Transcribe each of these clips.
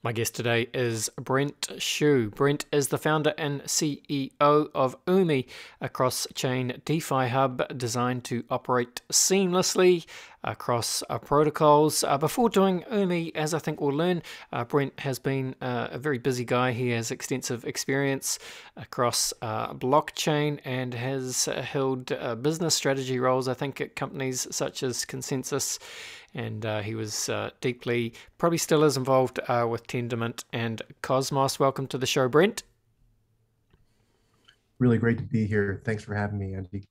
My guest today is Brent Xu. Brent is the founder and CEO of Umee, a cross-chain DeFi hub designed to operate seamlessly across protocols. Before doing Umee, as I think we'll learn, Brent has been a very busy guy. He has extensive experience across blockchain and has held business strategy roles, I think, at companies such as ConsenSys, and he was deeply, probably still is involved with Tendermint and Cosmos. Welcome to the show, Brent. Really great to be here. Thanks for having me, Andy.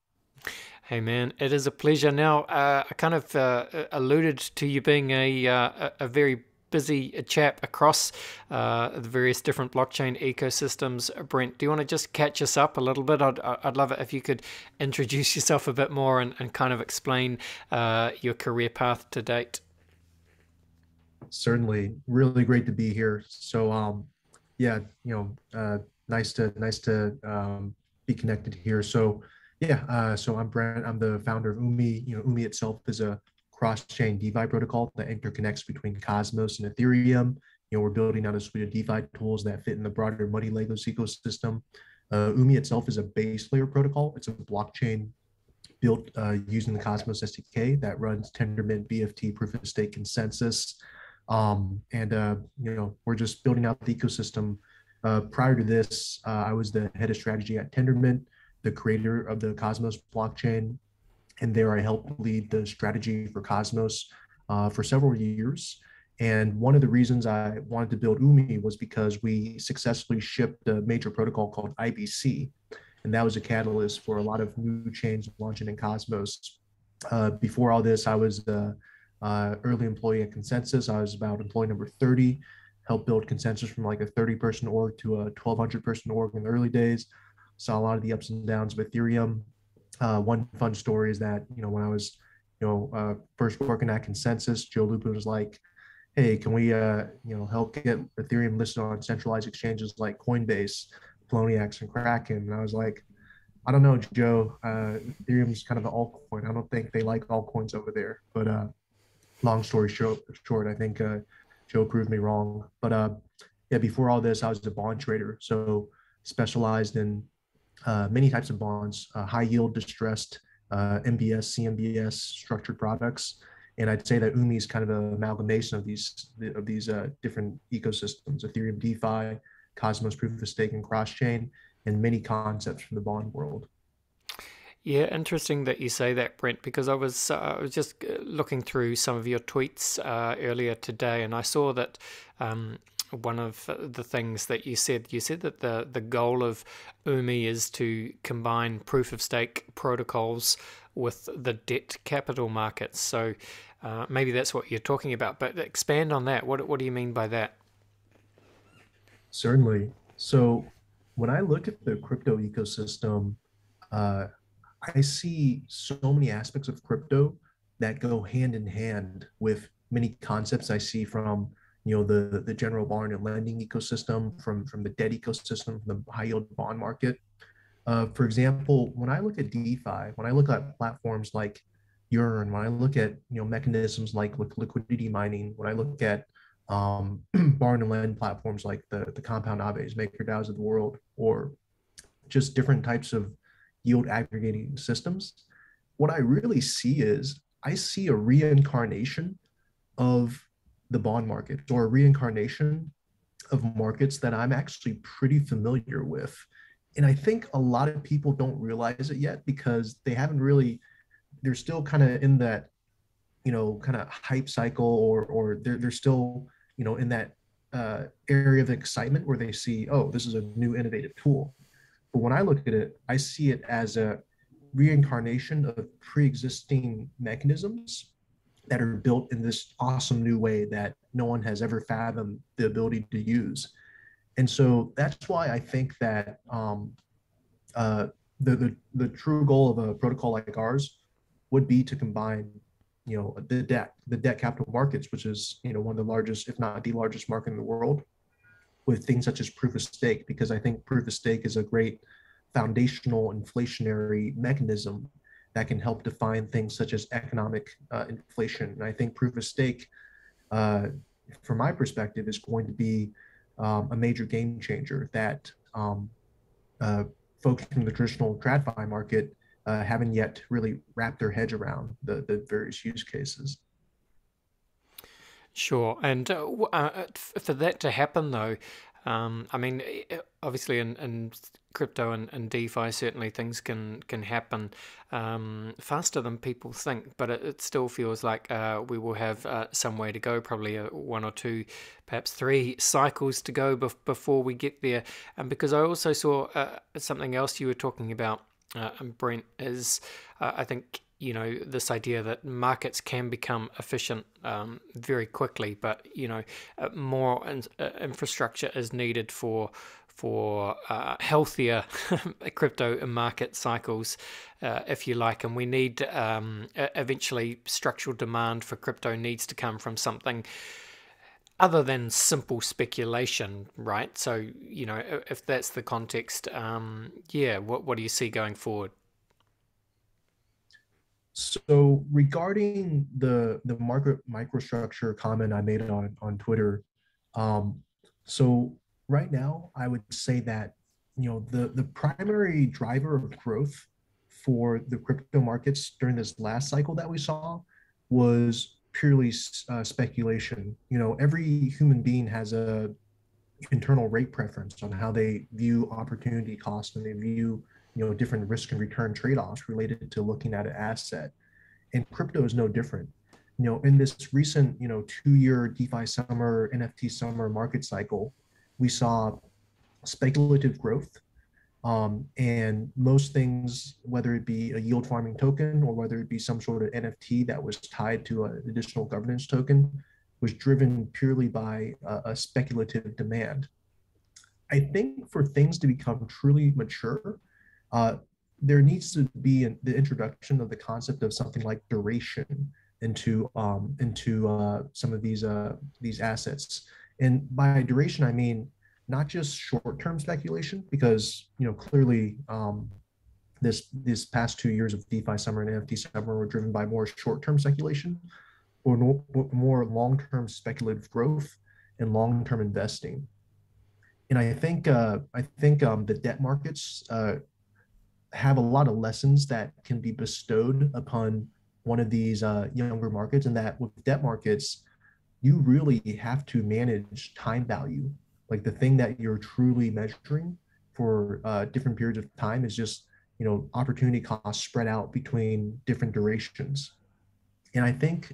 Hey man, it is a pleasure. Now, I kind of alluded to you being a very busy chap across the various different blockchain ecosystems. Brent, do you want to just catch us up a little bit? I'd love it if you could introduce yourself a bit more and kind of explain your career path to date. Certainly, really great to be here. Yeah, nice to be connected here. So I'm Brent. I'm the founder of Umee. Umee itself is a cross-chain DeFi protocol that interconnects between Cosmos and Ethereum. We're building out a suite of DeFi tools that fit in the broader Money Legos ecosystem. Umee itself is a base layer protocol. It's a blockchain built using the Cosmos SDK that runs Tendermint, BFT, proof of stake, consensus. We're just building out the ecosystem. Prior to this, I was the head of strategy at Tendermint, the creator of the Cosmos blockchain. And there I helped lead the strategy for Cosmos for several years. And one of the reasons I wanted to build Umee was because we successfully shipped a major protocol called IBC. And that was a catalyst for a lot of new chains launching in Cosmos. Before all this, I was the early employee at ConsenSys. I was about employee number 30, helped build ConsenSys from like a 30-person org to a 1,200-person org in the early days. Saw a lot of the ups and downs of Ethereum. One fun story is that, when I was, first working at ConsenSys, Joe Lupin was like, hey, can we, help get Ethereum listed on centralized exchanges like Coinbase, Poloniex, and Kraken? And I was like, I don't know, Joe. Ethereum's kind of an altcoin. I don't think they like altcoins over there. But long story short, I think Joe proved me wrong. But yeah, before all this, I was a bond trader, so specialized in many types of bonds, high yield, distressed, MBS, CMBS, structured products. And I'd say that Umee is kind of an amalgamation of these different ecosystems: Ethereum DeFi, Cosmos proof of stake, and cross chain, and many concepts from the bond world. Yeah, interesting that you say that, Brent, because I was just looking through some of your tweets earlier today, and I saw that one of the things that you said that the goal of Umee is to combine proof of stake protocols with the debt capital markets. So maybe that's what you're talking about, but expand on that. What do you mean by that? Certainly. So when I look at the crypto ecosystem, uh, I see so many aspects of crypto that go hand in hand with many concepts I see from the general bond and lending ecosystem, from the debt ecosystem, from the high yield bond market. For example, when I look at DeFi, when I look at platforms like Yearn, when I look at mechanisms like liquidity mining, when I look at borrow and lend platforms like the Compound Aves, MakerDAOs of the world, or just different types of yield aggregating systems, what I really see is I see a reincarnation of the bond market, or a reincarnation of markets that I'm actually pretty familiar with. And I think a lot of people don't realize it yet because they haven't really, they're still kind of in that, kind of hype cycle, or they're still, in that area of excitement where they see, oh, this is a new innovative tool. But when I look at it, I see it as a reincarnation of pre-existing mechanisms that are built in this awesome new way that no one has ever fathomed the ability to use. And so that's why I think that uh, the true goal of a protocol like ours would be to combine, the debt capital markets, which is one of the largest, if not the largest market in the world, with things such as proof of stake, because I think proof of stake is a great foundational inflationary mechanism that can help define things such as economic inflation. And I think proof of stake, uh, from my perspective, is going to be a major game changer that uh, folks from the traditional TradFi market haven't yet really wrapped their heads around the various use cases. Sure. And for that to happen, though, I mean, obviously in crypto and DeFi, certainly things can happen faster than people think, but it still feels like we will have some way to go, probably one or two, perhaps three cycles to go before we get there. And because I also saw something else you were talking about, Brent, is I think this idea that markets can become efficient very quickly, but more infrastructure is needed for healthier crypto market cycles, if you like, and we need eventually structural demand for crypto needs to come from something other than simple speculation, right? So if that's the context, yeah, what do you see going forward? So regarding the market microstructure comment I made on Twitter, um, so right now I would say that the primary driver of growth for the crypto markets during this last cycle that we saw was purely speculation. Every human being has a internal rate preference on how they view opportunity cost, and they view different risk and return trade-offs related to looking at an asset, and crypto is no different. In this recent 2-year DeFi summer, NFT summer market cycle, we saw speculative growth, and most things, whether it be a yield farming token or whether it be some sort of NFT that was tied to an additional governance token, was driven purely by a speculative demand. I think for things to become truly mature, uh, there needs to be the introduction of the concept of something like duration into some of these assets. And by duration, I mean not just short-term speculation, because clearly this past 2 years of DeFi summer and NFT summer were driven by more short-term speculation, or more long-term speculative growth and long-term investing. And I think the debt markets have a lot of lessons that can be bestowed upon one of these younger markets, and that with debt markets, you really have to manage time value. Like, the thing that you're truly measuring for different periods of time is just opportunity costs spread out between different durations. And I think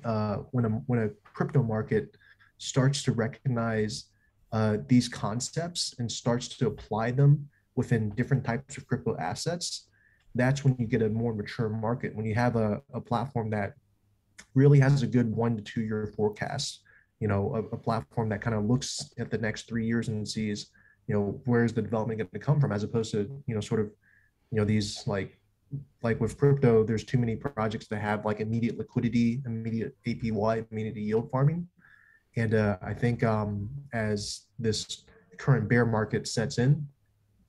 when a crypto market starts to recognize these concepts and starts to apply them within different types of crypto assets, that's when you get a more mature market. When you have a platform that really has a good 1 to 2 year forecast, a platform that kind of looks at the next 3 years and sees, where's the development going to come from, as opposed to, sort of, these like with crypto, there's too many projects that have like immediate liquidity, immediate APY, immediate yield farming. And I think as this current bear market sets in,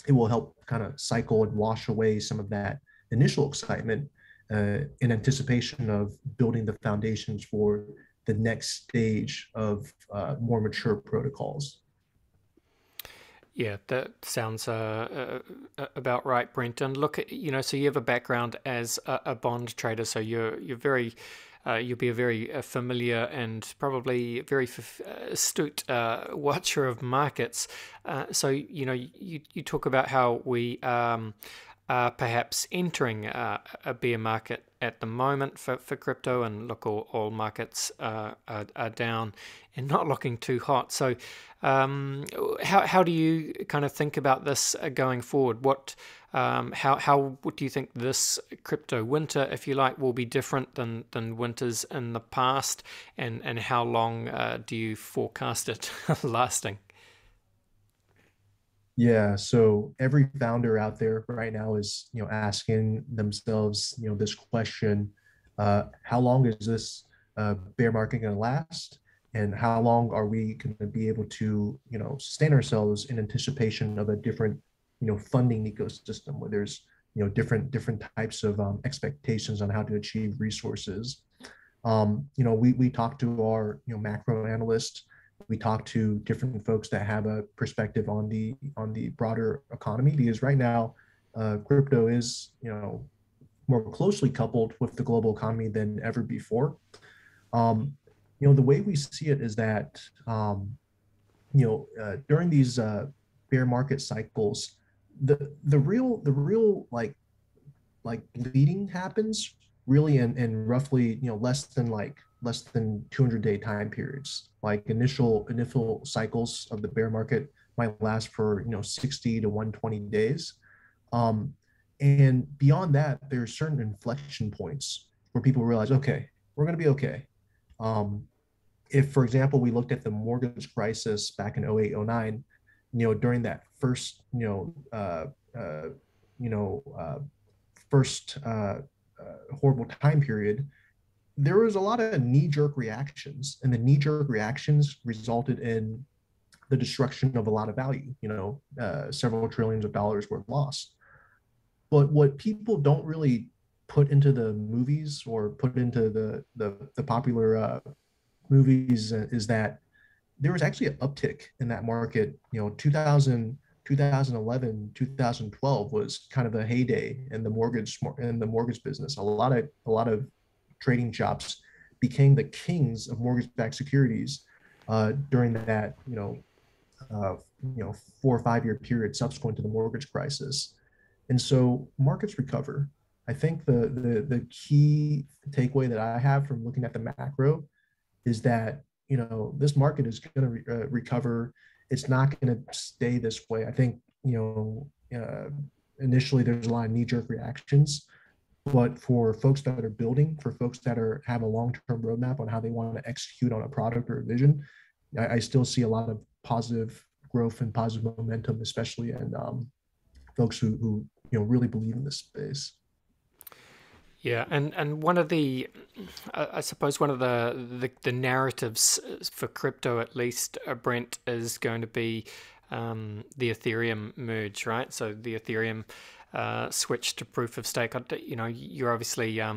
it will help kind of cycle and wash away some of that initial excitement in anticipation of building the foundations for the next stage of more mature protocols. Yeah, that sounds about right, Brent. And look, so you have a background as a bond trader, so you're very you'll be a very familiar and probably very astute watcher of markets. So you talk about how we are perhaps entering a bear market at the moment for crypto, and look, all markets are down and not looking too hot. So how do you kind of think about this going forward? How do you think this crypto winter, if you like, will be different than winters in the past, and how long do you forecast it lasting? Yeah, so every founder out there right now is, asking themselves, this question: how long is this bear market going to last, and how long are we going to be able to, sustain ourselves in anticipation of a different, funding ecosystem where there's, different types of expectations on how to achieve resources. We talked to our, macro analyst we talk to different folks that have a perspective on the broader economy, because right now, crypto is, more closely coupled with the global economy than ever before. Um, the way we see it is that during these bear market cycles, the real like bleeding happens really in roughly less than 200-day time periods. Like initial cycles of the bear market might last for 60 to 120 days. um, and beyond that, there's certain inflection points where people realize, okay, we're going to be okay. um, if, for example, we looked at the mortgage crisis back in 08, 09, during that first, uh, you know, uh, first horrible time period, there was a lot of knee-jerk reactions, and the knee-jerk reactions resulted in the destruction of a lot of value. Several trillions of dollars were lost. But what people don't really put into the movies or put into the popular movies is that there was actually an uptick in that market. 2011, 2012 was kind of a heyday in the mortgage business. A lot of trading shops became the kings of mortgage-backed securities during that 4 or 5 year period subsequent to the mortgage crisis. And so markets recover. I think the key takeaway that I have from looking at the macro is that this market is going to recover. It's not going to stay this way. I think initially there's a lot of knee-jerk reactions, but for folks that are building, for folks that have a long-term roadmap on how they want to execute on a product or a vision, I still see a lot of positive growth and positive momentum, especially in folks who really believe in this space. Yeah, and one of the, I suppose one of the narratives for crypto, at least, Brent, is going to be the Ethereum merge, right? So the Ethereum switch to proof of stake. You're obviously a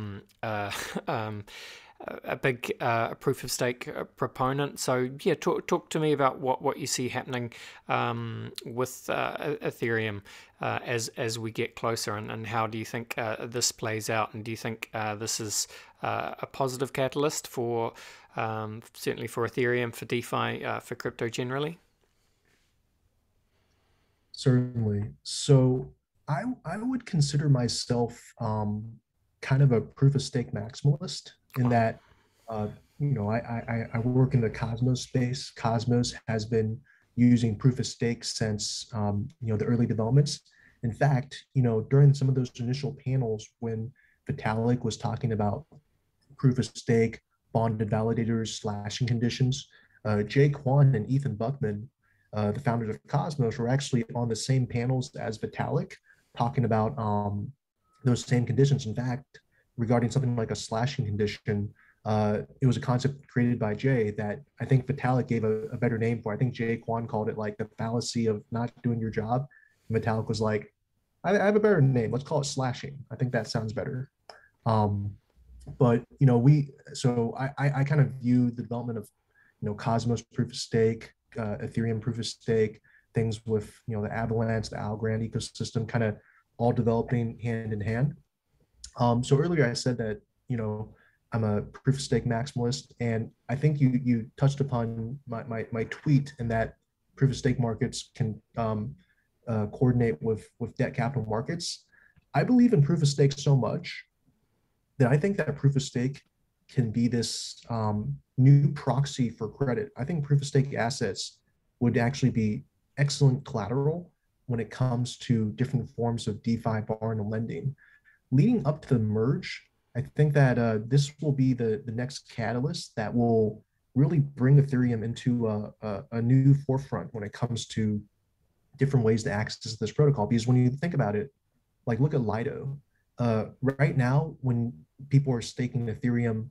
big proof of stake proponent. So yeah, talk to me about what you see happening with Ethereum as we get closer, and how do you think this plays out? And do you think this is a positive catalyst for certainly for Ethereum, for DeFi, for crypto generally? Certainly. So I would consider myself kind of a proof of stake maximalist in Wow. that I work in the Cosmos space. Cosmos has been using proof of stake since the early developments. In fact, during some of those initial panels when Vitalik was talking about proof of stake, bonded validators, slashing conditions, Jay Kwan and Ethan Buckman, the founders of Cosmos, were actually on the same panels as Vitalik, talking about those same conditions. In fact, regarding something like a slashing condition, it was a concept created by Jay that I think Vitalik gave a better name for. I think Jay Kwan called it like the fallacy of not doing your job. And Vitalik was like, I have a better name. Let's call it slashing. I think that sounds better. Um, but I kind of view the development of Cosmos proof of stake, Ethereum proof of stake, things with the Avalanche, the Algorand ecosystem, kind of all developing hand in hand. So earlier I said that I'm a proof of stake maximalist, and I think you touched upon my tweet in that proof of stake markets can coordinate with debt capital markets. I believe in proof of stake so much that I think that proof of stake can be this new proxy for credit. I think proof of stake assets would actually be excellent collateral when it comes to different forms of DeFi borrowing and lending. Leading up to the merge, I think that this will be the next catalyst that will really bring Ethereum into a new forefront when it comes to different ways to access this protocol. Because when you think about it, like look at Lido. Right now, when people are staking Ethereum,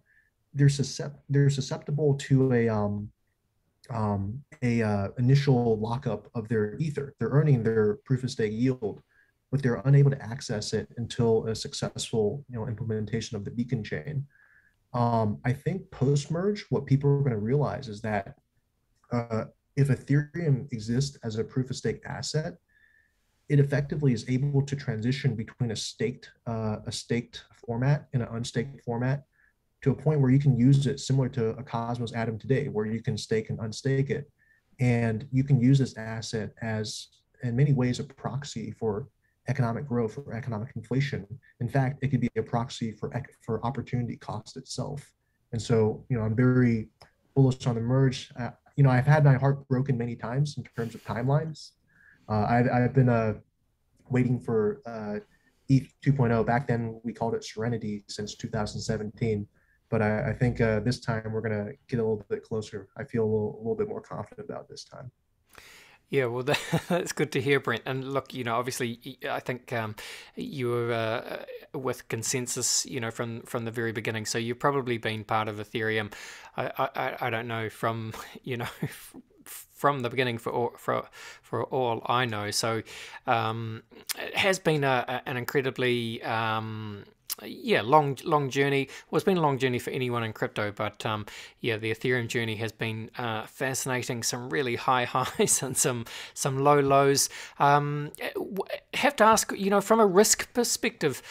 they're susceptible to a initial lockup of their ether. They're earning their proof of stake yield, but they're unable to access it until a successful implementation of the beacon chain. I think post merge, what people are going to realize is that uh, if Ethereum exists as a proof of stake asset, it effectively is able to transition between a staked format and an unstaked format to a point where you can use it similar to a Cosmos atom today, where you can stake and unstake it. And you can use this asset as, in many ways, a proxy for economic growth or economic inflation. In fact, it could be a proxy for opportunity cost itself. And so, I'm very bullish on the merge. I've had my heart broken many times in terms of timelines. I've been waiting for ETH 2.0. Back then, we called it Serenity since 2017. But I think this time we're going to get a little bit closer. I feel a little bit more confident about this time. Yeah, well, that's good to hear, Brent. And look, obviously, I think you were with ConsenSys, from the very beginning. So you've probably been part of Ethereum. I don't know from from the beginning for all I know. So it has been an incredibly long journey. Well, it's been a long journey for anyone in crypto, but the Ethereum journey has been fascinating. Some really high highs and some low lows. Have to ask, from a risk perspective,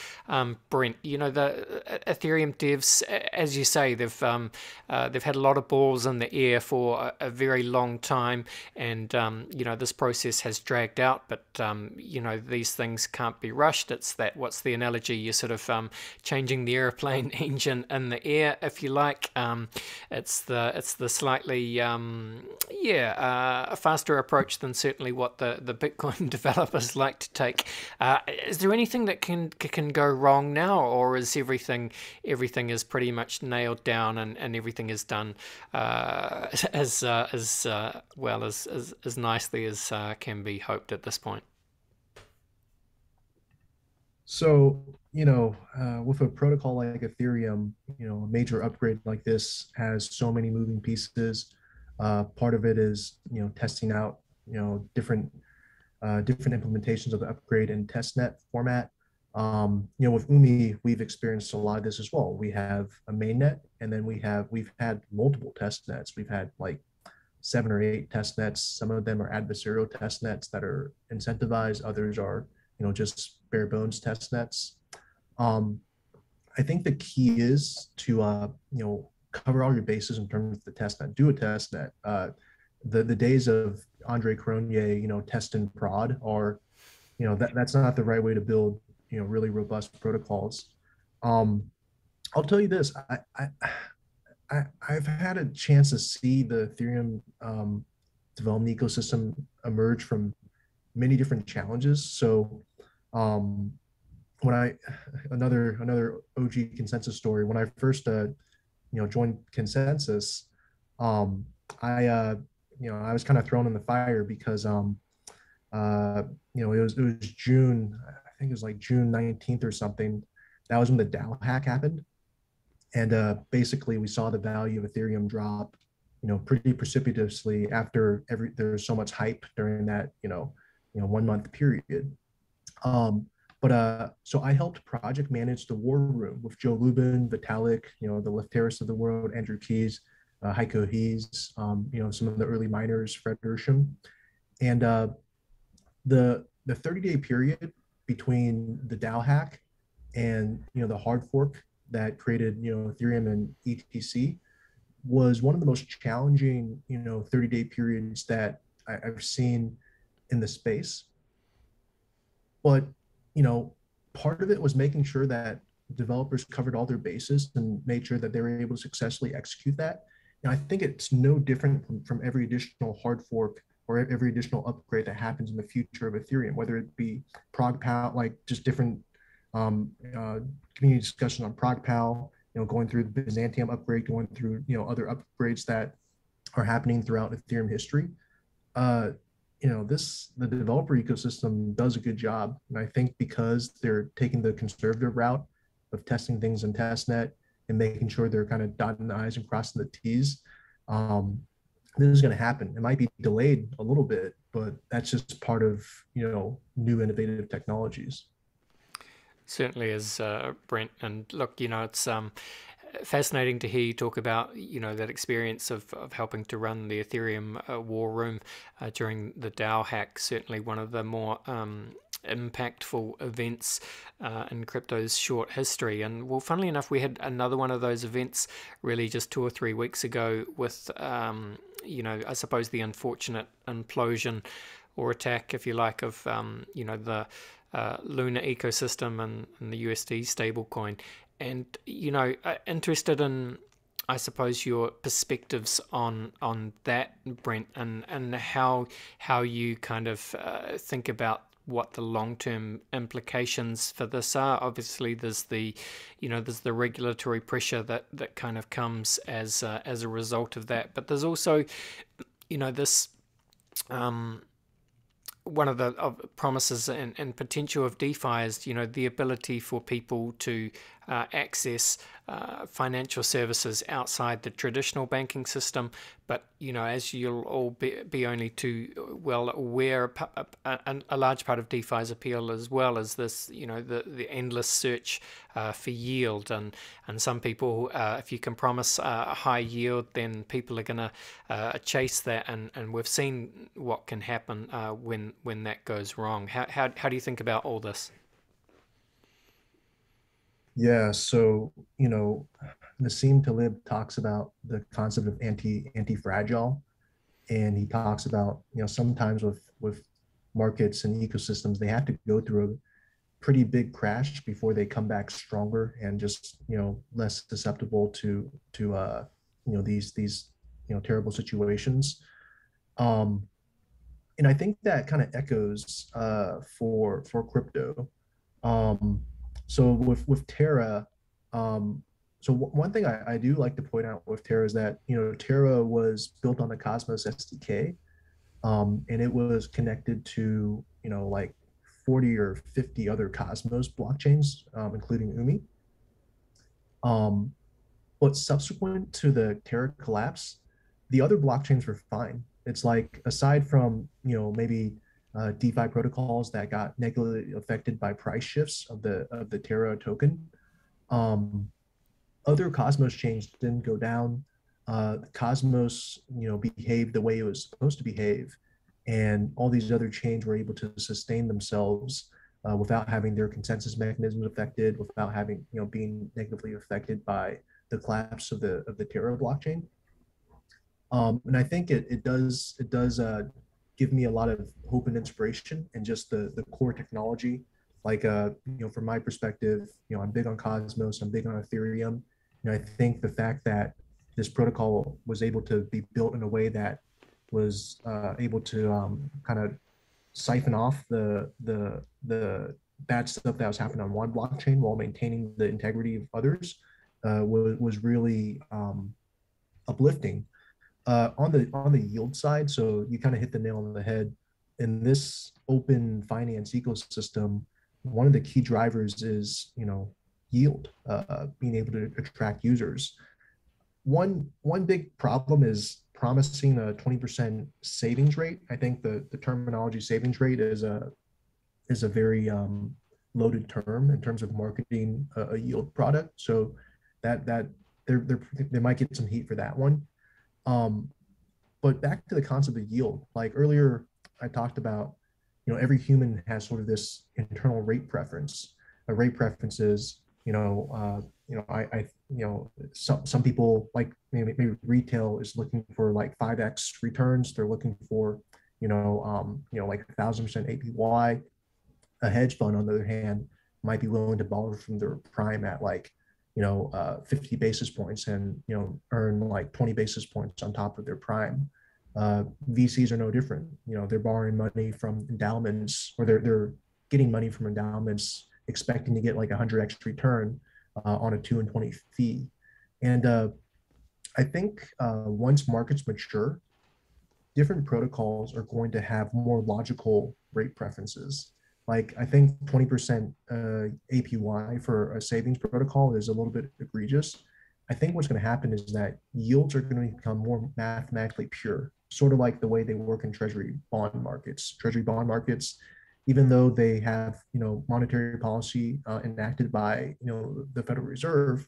Brent. The Ethereum devs, as you say, they've had a lot of balls in the air for a very long time, and this process has dragged out. But these things can't be rushed. It's that, what's the analogy? You sort of changing the airplane engine in the air, if you like. It's the slightly a faster approach than certainly what the Bitcoin developers like to take. Is there anything that can go wrong now, or is everything is pretty much nailed down and everything is done as well as nicely as can be hoped at this point? So, with a protocol like Ethereum, a major upgrade like this has so many moving pieces. Part of it is, testing out, different implementations of the upgrade in testnet format. With Umee, we've experienced a lot of this as well. We have a mainnet, and then we've had multiple test nets. We've had like 7 or 8 test nets. Some of them are adversarial test nets that are incentivized. Others are, just bare bones test nets. Um, I think the key is to, cover all your bases in terms of the test net. Do a test net. The days of Andre Cronje, test and prod are, that's not the right way to build, really robust protocols. Um, I'll tell you this. I've had a chance to see the Ethereum development ecosystem emerge from many different challenges. So um, when another OG ConsenSys story, when I first joined ConsenSys, um, I was kind of thrown in the fire because it was June, I think it was like June 19th or something. That was when the DAO hack happened. And basically we saw the value of Ethereum drop, pretty precipitously after there's so much hype during that, 1 month period. But so I helped project manage the war room with Joe Lubin, Vitalik, the Lefteris of the world, Andrew Keys, Heiko Hees, some of the early miners, Fred Dersham. And the 30-day period between the DAO hack and the hard fork that created Ethereum and ETC was one of the most challenging 30-day periods that I've seen in the space. But part of it was making sure that developers covered all their bases and made sure that they were able to successfully execute that. And I think it's no different from every additional hard fork or every additional upgrade that happens in the future of Ethereum, whether it be ProgPal, like just different community discussion on ProgPal, going through the Byzantium upgrade, going through other upgrades that are happening throughout Ethereum history. The developer ecosystem does a good job, and I think because they're taking the conservative route of testing things in testnet and making sure they're kind of dotting the i's and crossing the t's, this is going to happen. It might be delayed a little bit, but that's just part of new innovative technologies. Certainly is, Brent. And look, it's fascinating to hear you talk about, that experience of helping to run the Ethereum war room during the DAO hack. Certainly one of the more impactful events in crypto's short history. And well, funnily enough, we had another one of those events really just 2 or 3 weeks ago with, I suppose the unfortunate implosion or attack, if you like, of, the Luna ecosystem and the USD stablecoin. And, interested in, I suppose, your perspectives on that, Brent, and how you kind of think about what the long-term implications for this are. Obviously, there's the regulatory pressure that kind of comes as a result of that, but there's also, this one of the promises and potential of DeFi is, the ability for people to access financial services outside the traditional banking system. But, as you'll all be only too well aware, a large part of DeFi's appeal as well is this, the endless search for yield. And some people, if you can promise a high yield, then people are going to chase that. And we've seen what can happen when that goes wrong. How do you think about all this? Yeah, so Nassim Talib talks about the concept of anti-fragile, and he talks about sometimes with markets and ecosystems they have to go through a pretty big crash before they come back stronger and just less susceptible to these terrible situations. Um, and I think that kind of echoes for crypto. Um, so with Terra, so one thing I do like to point out with Terra is that Terra was built on the Cosmos SDK, and it was connected to like 40 or 50 other Cosmos blockchains, including Umee. Um, but subsequent to the Terra collapse, the other blockchains were fine. It's like aside from maybe DeFi protocols that got negatively affected by price shifts of the Terra token, um, other Cosmos chains didn't go down. Cosmos behaved the way it was supposed to behave, and all these other chains were able to sustain themselves without having their consensus mechanisms affected, without having being negatively affected by the collapse of the Terra blockchain. And I think it does give me a lot of hope and inspiration and just the core technology. Like from my perspective, I'm big on Cosmos, I'm big on Ethereum. I think the fact that this protocol was able to be built in a way that was able to kind of siphon off the bad stuff that was happening on one blockchain while maintaining the integrity of others was really uplifting. On the yield side, so you kind of hit the nail on the head. In this open finance ecosystem, one of the key drivers is yield, being able to attract users. One big problem is promising a 20% savings rate. I think the terminology savings rate is a very loaded term in terms of marketing a yield product. So that they might get some heat for that one. Um, but back to the concept of yield, like earlier, I talked about, every human has sort of this internal rate preference. A rate preference is, some people like maybe retail is looking for like 5x returns. They're looking for, like 1,000% APY. A hedge fund, on the other hand, might be willing to borrow from their prime at like 50 basis points and earn like 20 basis points on top of their prime. VCs are no different. They're borrowing money from endowments, or they're getting money from endowments expecting to get like 100x return on a 2 and 20 fee. And I think once markets mature, different protocols are going to have more logical rate preferences. Like I think 20% APY for a savings protocol is a little bit egregious. I think what's going to happen is that yields are going to become more mathematically pure, sort of like the way they work in treasury bond markets. Treasury bond markets, even though they have monetary policy enacted by the Federal Reserve,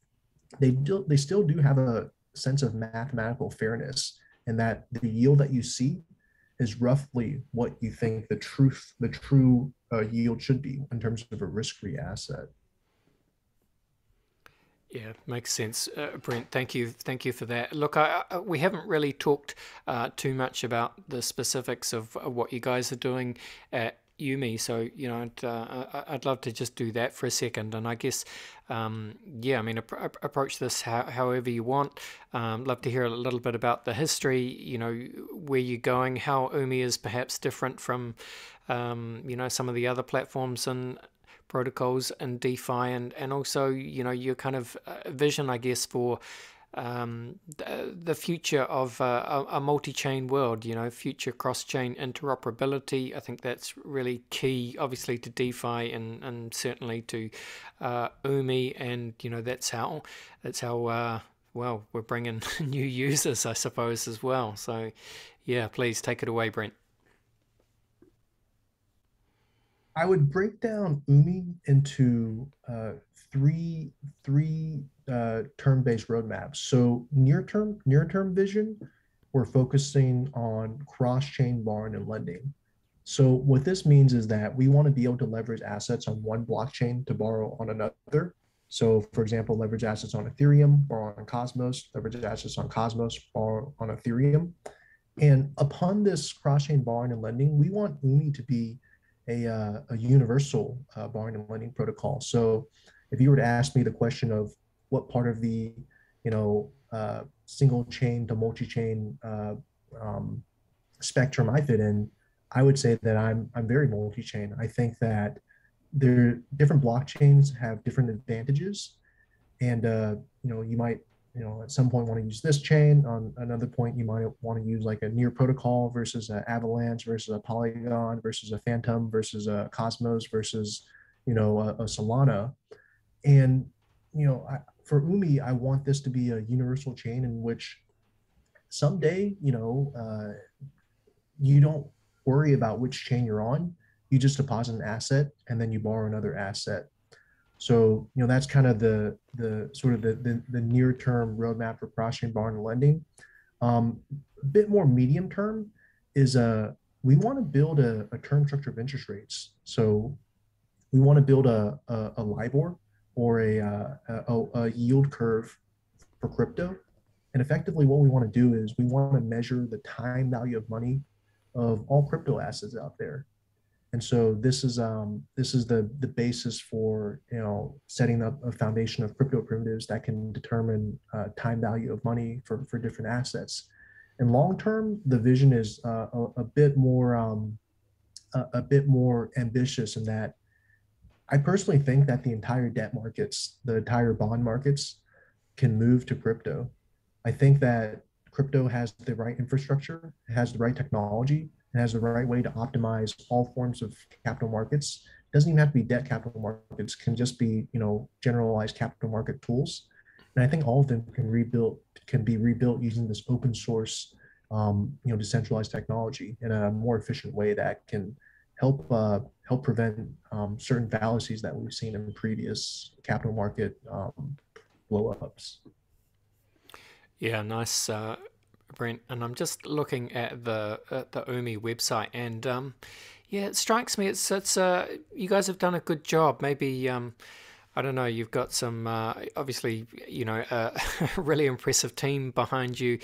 they still do have a sense of mathematical fairness, and that the yield that you see is roughly what you think the true yield should be in terms of a risk-free asset. Yeah, makes sense, Brent. Thank you for that. Look, we haven't really talked too much about the specifics of what you guys are doing at Umee, so I'd love to just do that for a second. And I guess, yeah, I mean, approach this however you want. Love to hear a little bit about the history. Where you're going, how Umee is perhaps different from, some of the other platforms and protocols and DeFi, and also your kind of vision, I guess, for the future of a multi-chain world. Future cross-chain interoperability. I think that's really key, obviously, to DeFi and certainly to Umee, and that's how well, we're bringing new users, I suppose, as well. So yeah, please take it away, Brent. I would break down Umee into three term-based roadmaps. So near-term vision, we're focusing on cross-chain borrowing and lending. So what this means is that we want to be able to leverage assets on one blockchain to borrow on another. So for example, leverage assets on Ethereum, borrow on Cosmos, leverage assets on Cosmos, borrow on Ethereum. And upon this cross-chain borrowing and lending, we want Umee to be a universal borrowing and lending protocol. So if you were to ask me the question of what part of the, single chain to multi-chain spectrum I fit in, I would say that I'm very multi-chain. I think that different blockchains have different advantages, and you might at some point want to use this chain. On another point, you might want to use like a near protocol versus an Avalanche versus a Polygon versus a Phantom versus a Cosmos versus a Solana. And for Umee, I want this to be a universal chain in which someday you don't worry about which chain you're on. You just deposit an asset and then you borrow another asset. So that's kind of the sort of the near term roadmap for cross-chain borrowing and lending. A bit more medium term is we want to build a term structure of interest rates. So we want to build a LIBOR or a yield curve for crypto. And effectively, what we want to do is we want to measure the time value of money of all crypto assets out there. And so this is the basis for setting up a foundation of crypto primitives that can determine time value of money for different assets. And long term, the vision is a bit more ambitious in that I personally think that the entire debt markets, the entire bond markets, can move to crypto. I think that crypto has the right infrastructure, it has the right technology, it has the right way to optimize all forms of capital markets. It doesn't even have to be debt capital markets, can just be, generalized capital market tools. And I think all of them can be rebuilt using this open source, decentralized technology in a more efficient way that can help prevent certain fallacies that we've seen in previous capital market blow ups. Yeah, nice, Brent. And I'm just looking at the Umee website, and yeah, it strikes me it's you guys have done a good job. Maybe I don't know. You've got some obviously a really impressive team behind you.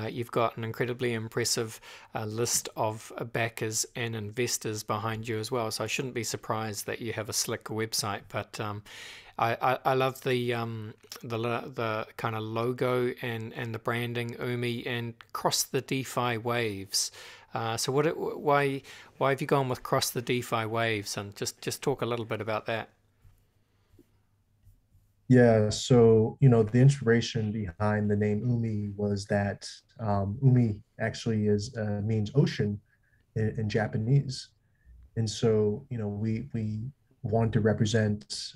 You've got an incredibly impressive list of backers and investors behind you as well. So I shouldn't be surprised that you have a slick website, but. I love the kind of logo and the branding, Umee, and Cross the DeFi Waves. So why have you gone with Cross the DeFi Waves, and just talk a little bit about that? Yeah, so the inspiration behind the name Umee was that Umee actually means ocean in Japanese, and so we want to represent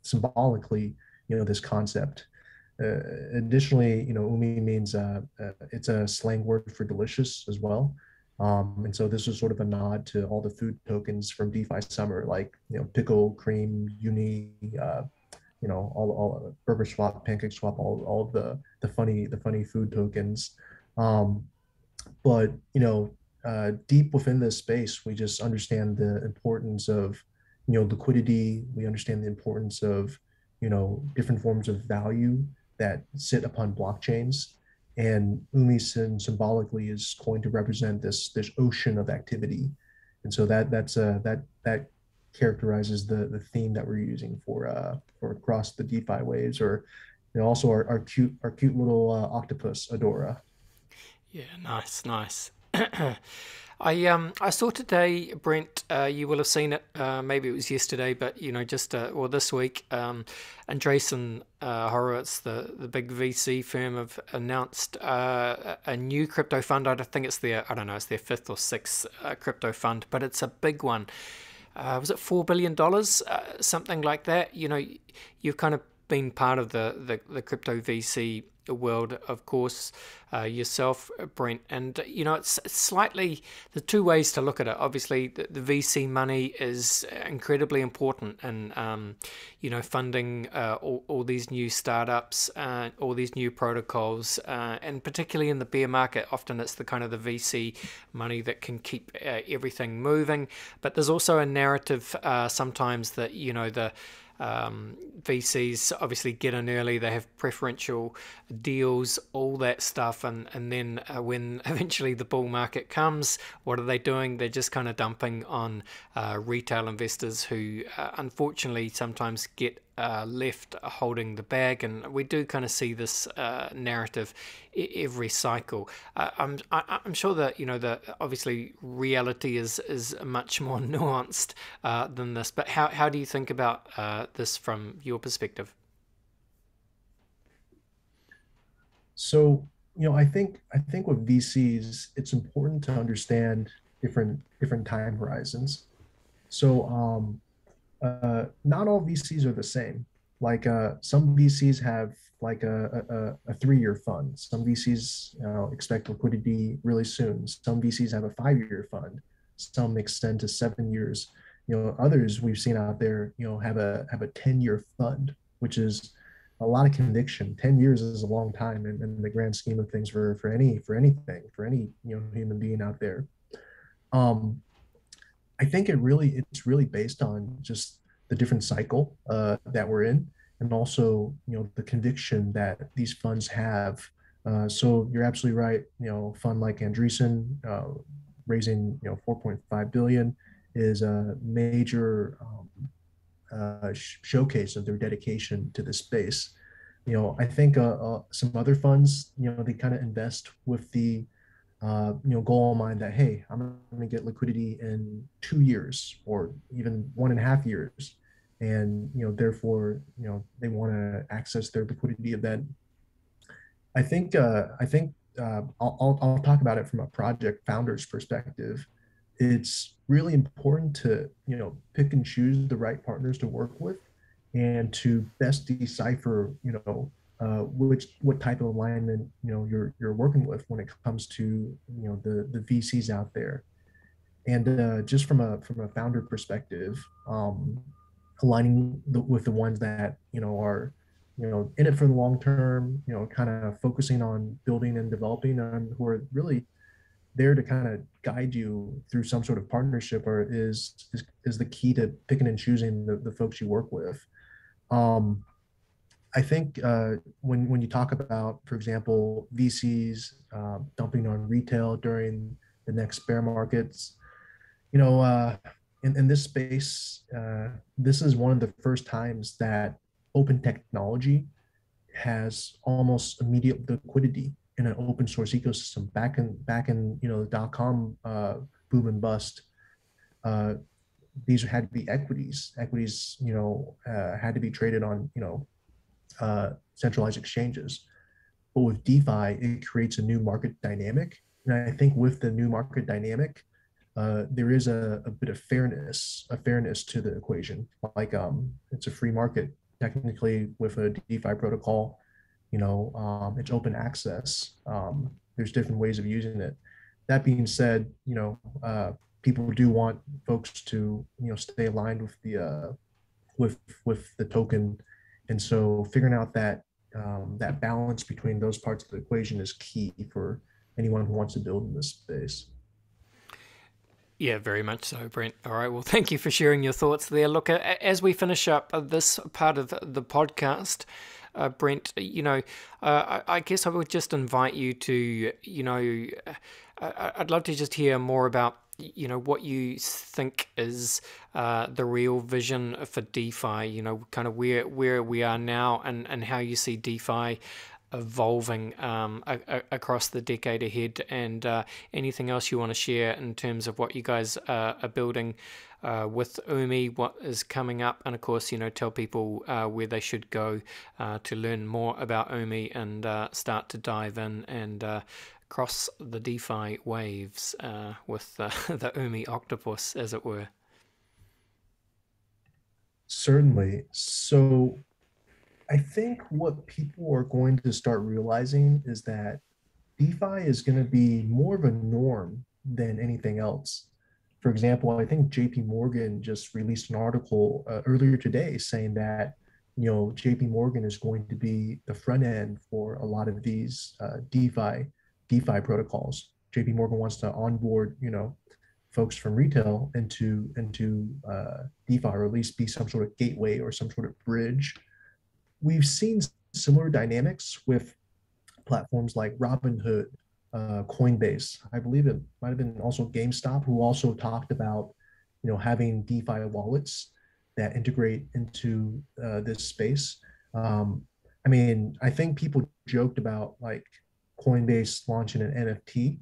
symbolically this concept. Additionally, Umee means it's a slang word for delicious as well. And so this is sort of a nod to all the food tokens from DeFi Summer, like pickle, cream, uni, all Burger Swap, Pancake Swap, all of the funny food tokens. Um, but deep within this space, we just understand the importance of liquidity. We understand the importance of different forms of value that sit upon blockchains. And Umee symbolically is going to represent this ocean of activity, and so that characterizes the theme that we're using for across the DeFi waves, or also our cute little octopus Adora. Yeah, nice, nice. I saw today, Brent. You will have seen it. Maybe it was yesterday, but just or this week. Andreessen Horowitz, the big VC firm, have announced a new crypto fund. I think it's their, I don't know, it's their fifth or sixth crypto fund, but it's a big one. Was it $4 billion, something like that? You've kind of been part of the crypto VC world, of course, yourself, Brent, and it's slightly the two ways to look at it. Obviously, the VC money is incredibly important in funding all these new startups, all these new protocols, and particularly in the bear market, often it's the kind of the VC money that can keep everything moving. But there's also a narrative sometimes that the VCs obviously get in early, they have preferential deals, all that stuff, and then when eventually the bull market comes, what are they doing? They're just kind of dumping on retail investors who unfortunately sometimes get left holding the bag, and we do kind of see this narrative every cycle. I'm sure that that obviously reality is much more nuanced than this. But how do you think about this from your perspective? So, I think with VCs, it's important to understand different time horizons. So, not all VCs are the same. Like some VCs have like a 3-year fund. Some VCs expect liquidity really soon. Some VCs have a 5-year fund. Some extend to 7 years. Others we've seen out there, have a 10-year fund, which is a lot of conviction. 10 years is a long time in the grand scheme of things for any human being out there. Um, I think it's really based on just the different cycle that we're in, and also the conviction that these funds have. So you're absolutely right. Fund like Andreessen raising 4.5 billion is a major showcase of their dedication to the space. I think some other funds, they kind of invest with the goal in mind that, hey, I'm going to get liquidity in 2 years or even 1.5 years, and therefore they want to access their liquidity event. I'll talk about it from a project founder's perspective. It's really important to pick and choose the right partners to work with, and to best decipher what type of alignment you're working with when it comes to the VCs out there. And just from a founder perspective, aligning with the ones that are in it for the long term, kind of focusing on building and developing, and who are really there to kind of guide you through some sort of partnership, or is the key to picking and choosing the folks you work with. um, I think when you talk about, for example, VCs dumping on retail during the next bear markets, you know, uh, in this space, this is one of the first times that open technology has almost immediate liquidity in an open source ecosystem. Back in the dot-com boom and bust, uh, these had to be equities. Equities, had to be traded on centralized exchanges. But with DeFi, it creates a new market dynamic. And I think with the new market dynamic, there is a bit of fairness to the equation. Like it's a free market technically with a DeFi protocol. It's open access. There's different ways of using it. That being said, people do want folks to stay aligned with the token And so figuring out that balance between those parts of the equation is key for anyone who wants to build in this space. Yeah, very much so, Brent. All right, well, thank you for sharing your thoughts there. Look, as we finish up this part of the podcast, Brent, I guess I would just invite you to, I'd love to just hear more about, what you think is the real vision for DeFi, kind of where we are now, and how you see DeFi evolving across the decade ahead, and anything else you want to share in terms of what you guys are building with Umee, what is coming up, and of course, tell people where they should go to learn more about Umee and start to dive in and cross the DeFi waves with the Umee octopus, as it were. Certainly. So I think what people are going to start realizing is that DeFi is going to be more of a norm than anything else. For example, I think JP Morgan just released an article earlier today saying that JP Morgan is going to be the front end for a lot of these DeFi protocols. JP Morgan wants to onboard folks from retail into DeFi, or at least be some sort of gateway or some sort of bridge. We've seen similar dynamics with platforms like Robinhood, Coinbase. I believe it might have been also GameStop, who also talked about, having DeFi wallets that integrate into this space. I mean, I think people joked about like Coinbase launching an NFT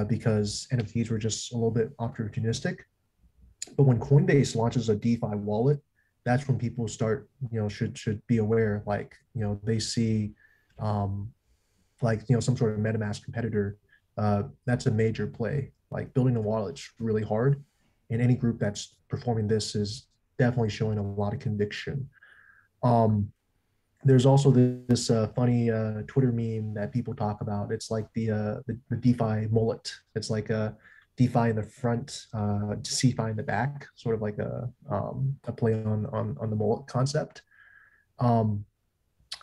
because NFTs were just a little bit opportunistic. But when Coinbase launches a DeFi wallet, that's when people start, should be aware. Like, they see, some sort of MetaMask competitor. That's a major play. Like building a wallet's really hard, and any group that's performing this is definitely showing a lot of conviction. Um, there's also this funny Twitter meme that people talk about. It's like the DeFi mullet. It's like a DeFi in the front, CeFi in the back, sort of like a play on the mullet concept. Um,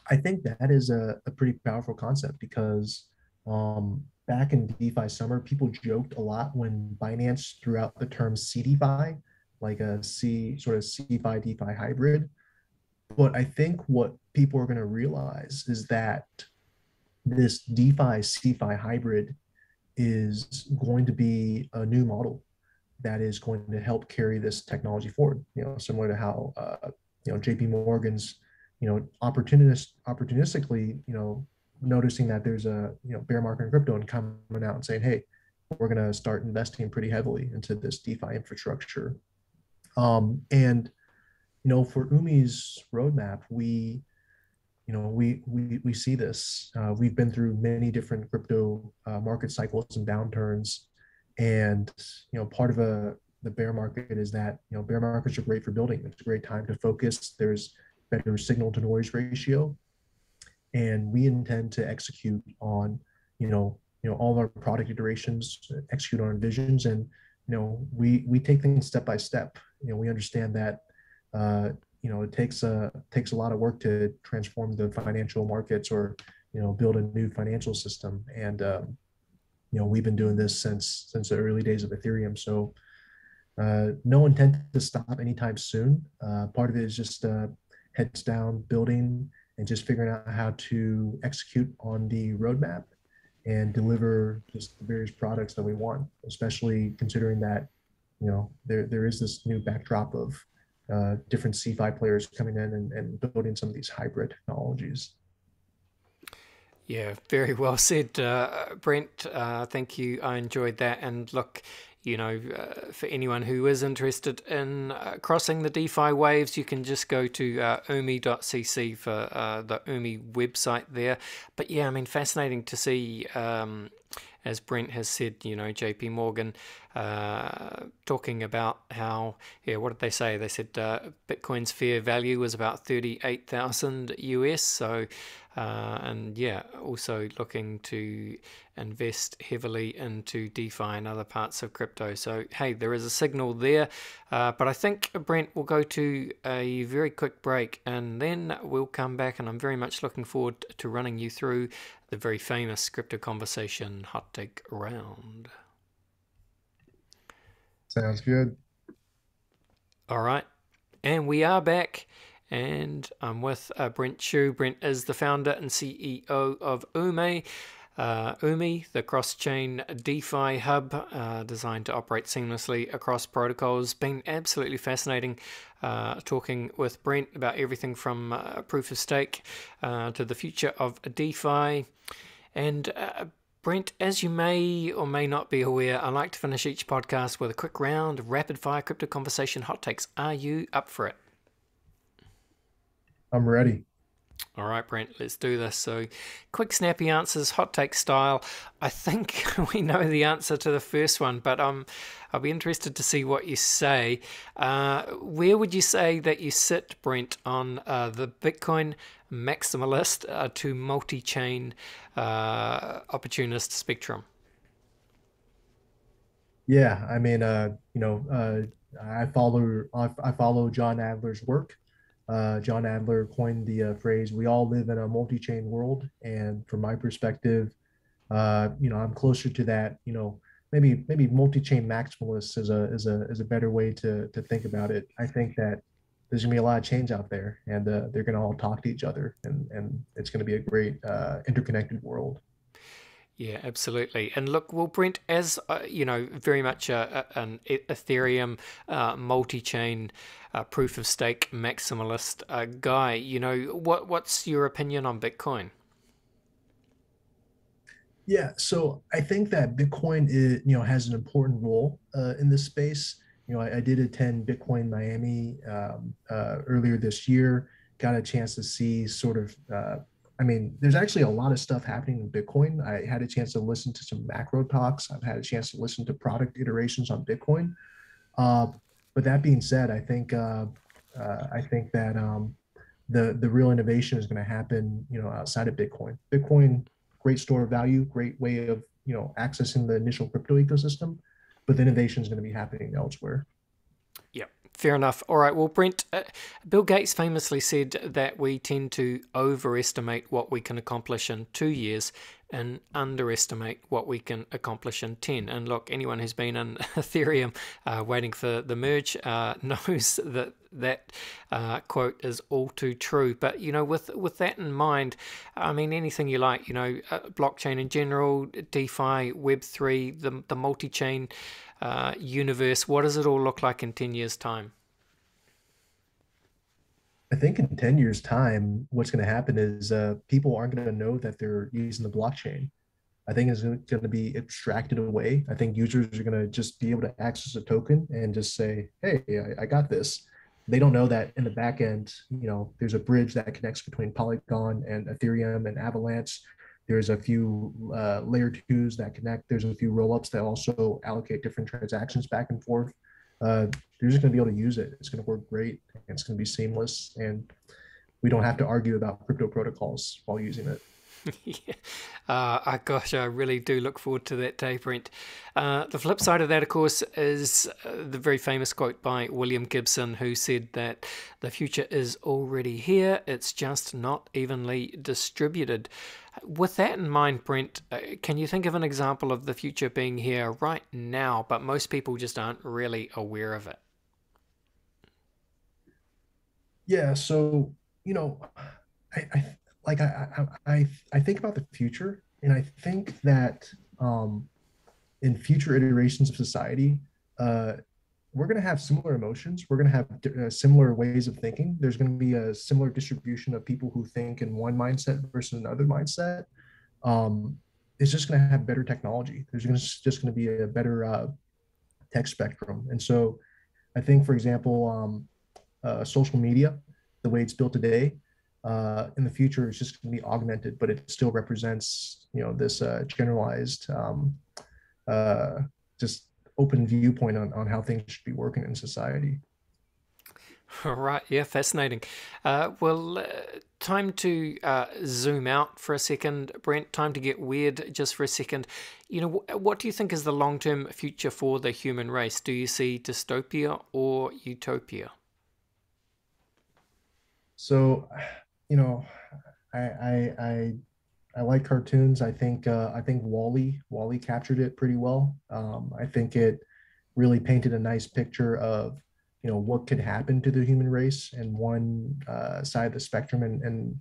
I think that is a pretty powerful concept because back in DeFi summer, people joked a lot when Binance threw out the term CDFI, like a CeFi DeFi hybrid. But I think what people are going to realize is that this DeFi CeFi hybrid is going to be a new model that is going to help carry this technology forward. Similar to how JP Morgan's opportunistically noticing that there's a bear market in crypto and coming out and saying, hey, we're going to start investing pretty heavily into this DeFi infrastructure. And for Umee's roadmap, we see this. We've been through many different crypto market cycles and downturns, and part of the bear market is that bear markets are great for building. It's a great time to focus. There's better signal to noise ratio, and we intend to execute on all of our product iterations, execute on our visions, and we take things step by step. We understand that it takes a lot of work to transform the financial markets or build a new financial system, and we've been doing this since the early days of Ethereum. So no intent to stop anytime soon. Part of it is just heads down building and just figuring out how to execute on the roadmap and deliver just the various products that we want, especially considering that there is this new backdrop of different CeFi players coming in and building some of these hybrid technologies. Yeah, very well said, Brent. Thank you. I enjoyed that. And look, for anyone who is interested in crossing the DeFi waves, you can just go to umee.cc for the Umee website there. But yeah, I mean, fascinating to see, as Brent has said, JP Morgan talking about how, what did they say? They said Bitcoin's fair value was about 38,000 US. So And yeah, also looking to invest heavily into DeFi and other parts of crypto. So hey, there is a signal there, but I think, Brent, we'll go to a very quick break and then we'll come back, and I'm very much looking forward to running you through the very famous Crypto Conversation hot take round. Sounds good. All right, and we are back, and I'm with Brent Xu. Brent is the founder and CEO of Umee. Umee, the Cross Chain DeFi hub designed to operate seamlessly across protocols. Been absolutely fascinating talking with Brent about everything from proof of stake to the future of DeFi. And Brent, as you may or may not be aware, I like to finish each podcast with a quick round of rapid fire crypto conversation hot takes. Are you up for it? I'm ready. All right, Brent, let's do this. So, quick, snappy answers, hot take style. I think we know the answer to the first one, but I'll be interested to see what you say. Where would you say that you sit, Brent, on the Bitcoin maximalist to multi-chain opportunist spectrum? Yeah, I mean, I follow John Adler's work. John Adler coined the phrase, "We all live in a multi-chain world," and from my perspective, I'm closer to that. Maybe multi-chain maximalist is a better way to think about it. I think that there's gonna be a lot of chains out there, and they're gonna all talk to each other, and it's gonna be a great interconnected world. Yeah, absolutely. And look, well, Brent, as very much an Ethereum multi-chain proof of stake maximalist guy, what's your opinion on Bitcoin? Yeah, so I think that Bitcoin has an important role in this space. I did attend Bitcoin Miami earlier this year. Got a chance to see sort of. I mean, there's actually a lot of stuff happening in Bitcoin. I had a chance to listen to some macro talks. I've had a chance to listen to product iterations on Bitcoin. Uh, but that being said, I think that the real innovation is going to happen, outside of Bitcoin. Bitcoin, great store of value, great way of accessing the initial crypto ecosystem, but the innovation is going to be happening elsewhere. Yeah, fair enough. All right. Well, Brent, Bill Gates famously said that we tend to overestimate what we can accomplish in 2 years and underestimate what we can accomplish in 10. And look, anyone who's been in Ethereum waiting for the merge knows that quote is all too true. But, with that in mind, I mean, anything you like, blockchain in general, DeFi, Web3, the multi-chain universe, what does it all look like in 10 years' time? I think in 10 years' time, what's going to happen is people aren't going to know that they're using the blockchain. I think it's going to be abstracted away. I think users are going to just be able to access a token and just say, "Hey, I got this." They don't know that in the back end, there's a bridge that connects between Polygon and Ethereum and Avalanche. There's a few layer twos that connect. There's a few rollups that also allocate different transactions back and forth. They're just going to be able to use it. It's going to work great. And it's going to be seamless, and we don't have to argue about crypto protocols while using it. Yeah. Gosh, I really do look forward to that day, Brent. The flip side of that, of course, is the very famous quote by William Gibson, who said that the future is already here, it's just not evenly distributed. With that in mind, Brent, can you think of an example of the future being here right now, but most people just aren't really aware of it? Yeah. So, I like I think about the future, and I think that in future iterations of society, uh, we're going to have similar emotions. We're going to have similar ways of thinking. There's going to be a similar distribution of people who think in one mindset versus another mindset. Um, it's just going to have better technology. Just going to be a better tech spectrum. And so I think, for example, social media, the way it's built today, in the future is just going to be augmented, but it still represents, this generalized, uh, just open viewpoint on how things should be working in society. All right, yeah, fascinating. Time to zoom out for a second, Brent. Time to get weird just for a second. What do you think is the long-term future for the human race? Do you see dystopia or utopia? So, you know, I I I, I like cartoons. I think Wally captured it pretty well. I think it really painted a nice picture of what could happen to the human race in one side of the spectrum, and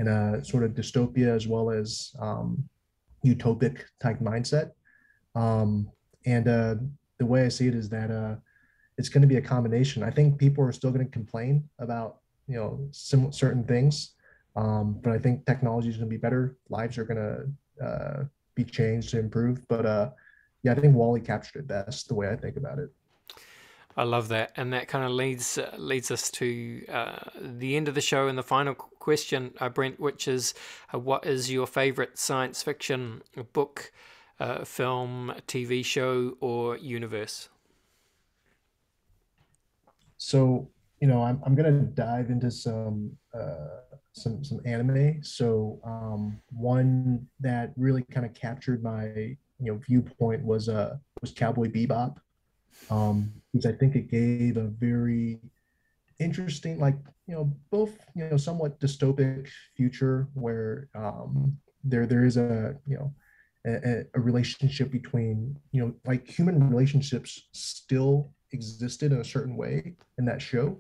a sort of dystopia as well as utopic type mindset. Um, and The way I see it is that it's going to be a combination. I think people are still going to complain about certain things, but I think technology is going to be better. Lives are going to be changed to improve. But yeah, I think Wally captured it best the way I think about it. I love that, and that kind of leads us to the end of the show and the final question, Brent, which is, what is your favorite science fiction book, film, TV show, or universe? So I'm gonna dive into some anime. So one that really kind of captured my viewpoint was Cowboy Bebop, because I think it gave a very interesting, like both somewhat dystopic future where there is a relationship between like human relationships still existed in a certain way in that show,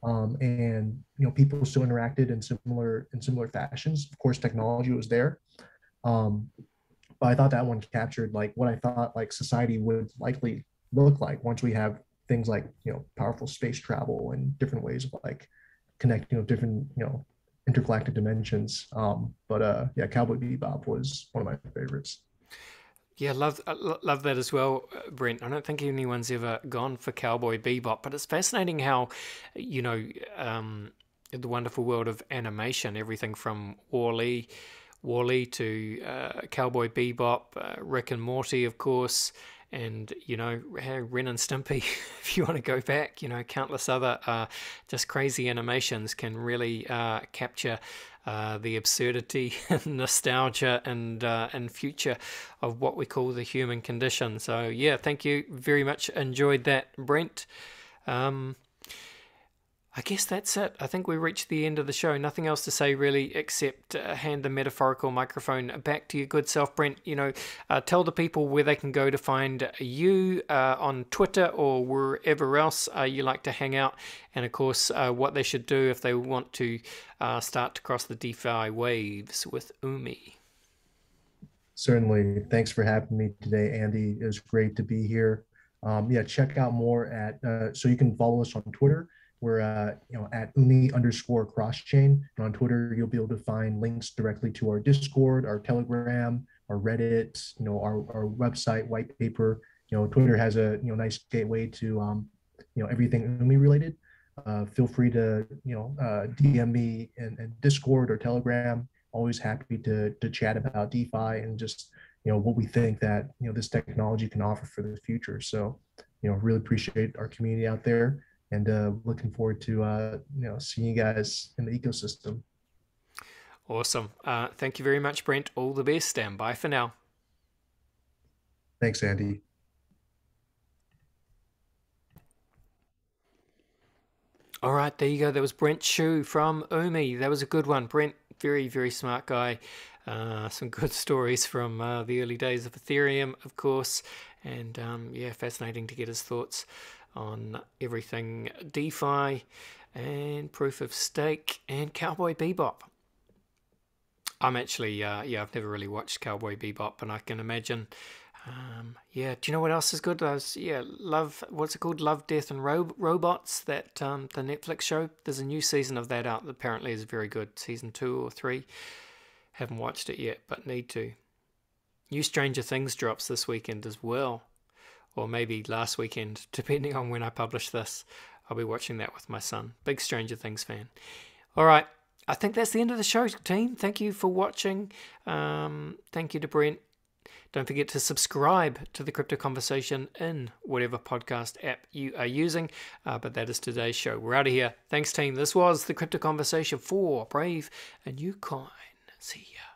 and people still interacted in similar fashions. Of course, technology was there, um, but I thought that one captured like what I thought like society would likely look like once we have things like powerful space travel and different ways of like connecting with different intergalactic dimensions. But Yeah, Cowboy Bebop was one of my favorites. Yeah, love that as well, Brent. I don't think anyone's ever gone for Cowboy Bebop, but it's fascinating how, you know, um, the wonderful world of animation, everything from Wall-E to Cowboy Bebop, Rick and Morty, of course, and Ren and Stimpy. If you want to go back, countless other just crazy animations can really capture the absurdity, nostalgia, and future of what we call the human condition. So yeah, thank you very much. Enjoyed that, Brent. Um, I guess that's it. I think we reached the end of the show. Nothing else to say really, except hand the metaphorical microphone back to your good self, Brent. Tell the people where they can go to find you on Twitter or wherever else you like to hang out, and of course what they should do if they want to start to cross the DeFi waves with Umee. Certainly. Thanks for having me today, Andy. It was great to be here. Yeah, check out more so you can follow us on Twitter. We're at Umee_crosschain. And on Twitter, you'll be able to find links directly to our Discord, our Telegram, our Reddit, our website, white paper. Twitter has a nice gateway to everything Umee related. Feel free to DM me in Discord or Telegram. Always happy to chat about DeFi and just what we think that this technology can offer for the future. So really appreciate our community out there, and looking forward to seeing you guys in the ecosystem. Awesome. Thank you very much, Brent. All the best, and bye for now. Thanks, Andy. All right, there you go. That was Brent Xu from Umee. That was a good one. Brent, very, very smart guy. Some good stories from the early days of Ethereum, of course. And yeah, fascinating to get his thoughts on everything DeFi and proof of stake and Cowboy Bebop. I'm actually, yeah, I've never really watched Cowboy Bebop, and I can imagine. Yeah, do you know what else is good? Yeah, Love, what's it called? Love, Death, and Robots, that the Netflix show. There's a new season of that out that apparently is very good. Season 2 or 3. Haven't watched it yet, but need to. New Stranger Things drops this weekend as well, or maybe last weekend, depending on when I publish this. I'll be watching that with my son. Big Stranger Things fan. All right, I think that's the end of the show, team. Thank you for watching. Thank you to Brent. Don't forget to subscribe to the Crypto Conversation in whatever podcast app you are using. But that is today's show. We're out of here. Thanks, team. This was the Crypto Conversation for Brave and Yukon. See ya.